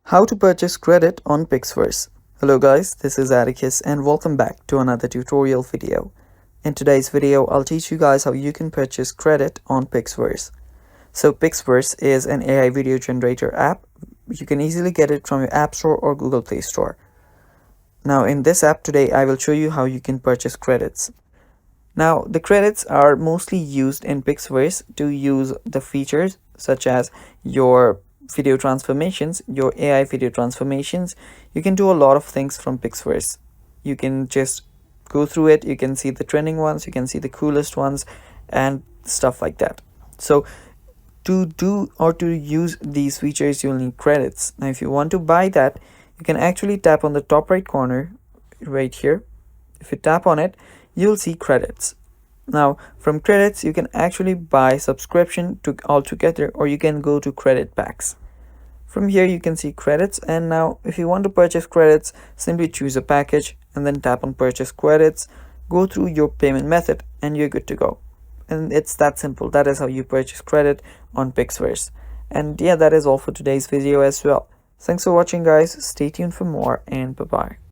How to purchase credit on PixVerse. Hello guys, this is Atticus and welcome back to another tutorial video. In today's video, I'll teach you guys how you can purchase credit on PixVerse. So PixVerse is an AI video generator app. You can easily get it from your App Store or Google Play Store. Now in this app today, I will show you how you can purchase credits. Now the credits are mostly used in PixVerse to use the features such as your video transformations, your AI video transformations. You can do a lot of things from PixVerse. You can just go through it, you can see the trending ones, you can see the coolest ones and stuff like that. So to do or to use these features, you'll need credits. Now if you want to buy that, you can actually tap on the top right corner right here. If you tap on it, you'll see credits. Now from credits you can actually buy subscription to altogether, or you can go to credit packs. From here you can see credits, and now if you want to purchase credits, simply choose a package and then tap on purchase credits, go through your payment method and you're good to go. And it's that simple. That is how you purchase credit on PixVerse. And yeah, that is all for today's video as well. Thanks for watching guys, stay tuned for more and bye bye.